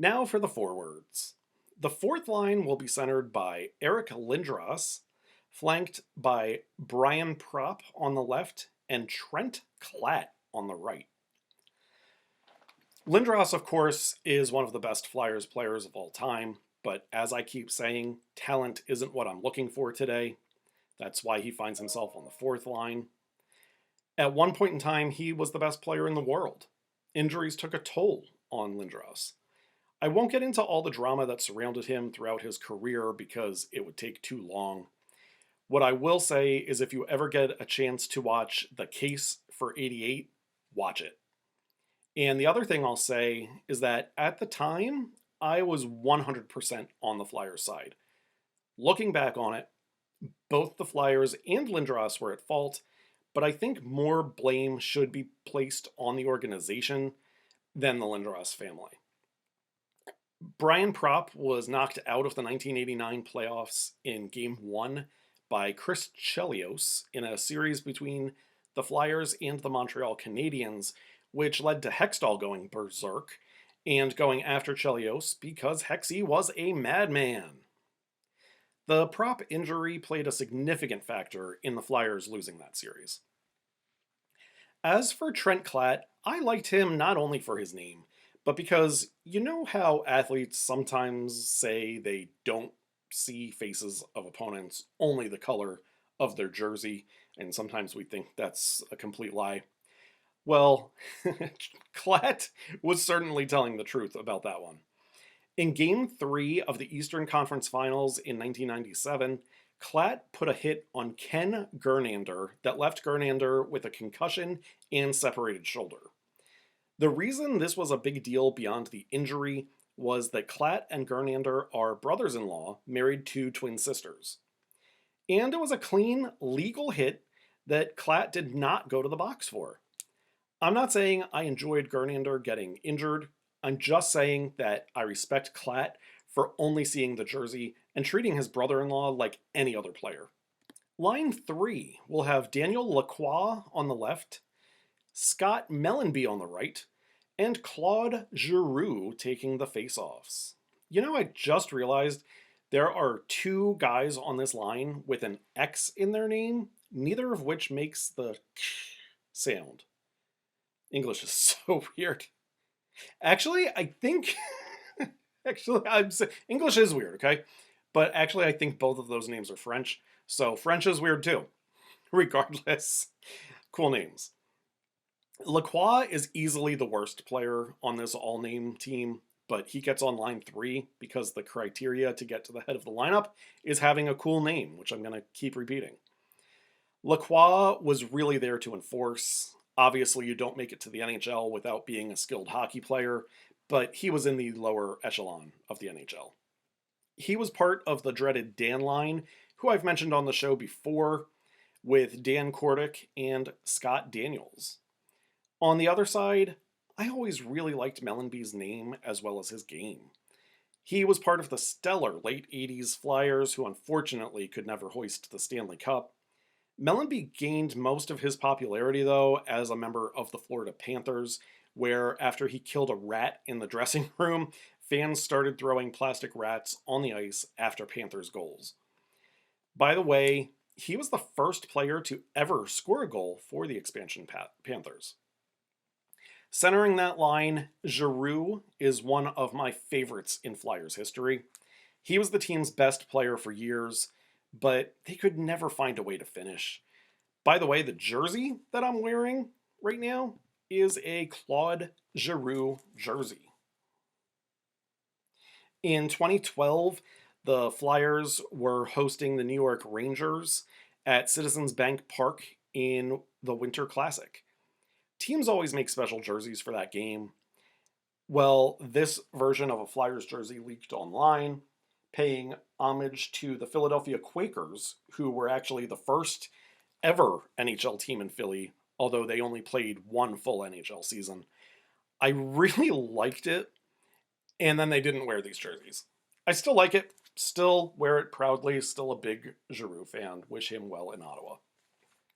Now for the forwards. The fourth line will be centered by Eric Lindros, flanked by Brian Propp on the left and Trent Klatt on the right. Lindros, of course, is one of the best Flyers players of all time, but as I keep saying, talent isn't what I'm looking for today. That's why he finds himself on the fourth line. At one point in time, he was the best player in the world. Injuries took a toll on Lindros. I won't get into all the drama that surrounded him throughout his career because it would take too long. What I will say is if you ever get a chance to watch The Case for 88, watch it. And the other thing I'll say is that at the time, I was 100% on the Flyers side. Looking back on it, both the Flyers and Lindros were at fault, but I think more blame should be placed on the organization than the Lindros family. Brian Propp was knocked out of the 1989 playoffs in Game 1 by Chris Chelios in a series between the Flyers and the Montreal Canadiens, which led to Hextall going berserk and going after Chelios because Hexy was a madman. The Propp injury played a significant factor in the Flyers losing that series. As for Trent Klatt, I liked him not only for his name, but because you know how athletes sometimes say they don't see faces of opponents, only the color of their jersey, and sometimes we think that's a complete lie. Well, Klatt was certainly telling the truth about that one. In Game 3 of the Eastern Conference Finals in 1997, Klatt put a hit on Ken Gernander that left Gernander with a concussion and separated shoulder. The reason this was a big deal beyond the injury was that Klatt and Gernander are brothers-in-law married to twin sisters. And it was a clean, legal hit that Klatt did not go to the box for. I'm not saying I enjoyed Gernander getting injured. I'm just saying that I respect Klatt for only seeing the jersey and treating his brother-in-law like any other player. Line 3 will have Daniel Lacroix on the left, Scott Mellanby on the right, and Claude Giroux taking the face-offs. You know, I just realized there are two guys on this line with an X in their name, neither of which makes the sound. English is so weird. Actually, I think English is weird, okay? But actually, I think both of those names are French, so French is weird too. Regardless, cool names. Lacroix is easily the worst player on this all-name team, but he gets on line 3 because the criteria to get to the head of the lineup is having a cool name, which I'm going to keep repeating. Lacroix was really there to enforce. Obviously, you don't make it to the NHL without being a skilled hockey player, but he was in the lower echelon of the NHL. He was part of the dreaded Dan line, who I've mentioned on the show before, with Dan Kordick and Scott Daniels. On the other side, I always really liked Mellanby's name as well as his game. He was part of the stellar late 80s Flyers who unfortunately could never hoist the Stanley Cup. Mellanby gained most of his popularity, though, as a member of the Florida Panthers, where after he killed a rat in the dressing room, fans started throwing plastic rats on the ice after Panthers goals. By the way, he was the first player to ever score a goal for the expansion Panthers. Centering that line, Giroux is one of my favorites in Flyers history. He was the team's best player for years, but they could never find a way to finish. By the way, the jersey that I'm wearing right now is a Claude Giroux jersey. In 2012, the Flyers were hosting the New York Rangers at Citizens Bank Park in the Winter Classic. Teams always make special jerseys for that game. Well, this version of a Flyers jersey leaked online, paying homage to the Philadelphia Quakers, who were actually the first ever NHL team in Philly, although they only played one full NHL season. I really liked it, and then they didn't wear these jerseys. I still like it, still wear it proudly, still a big Giroux fan. Wish him well in Ottawa.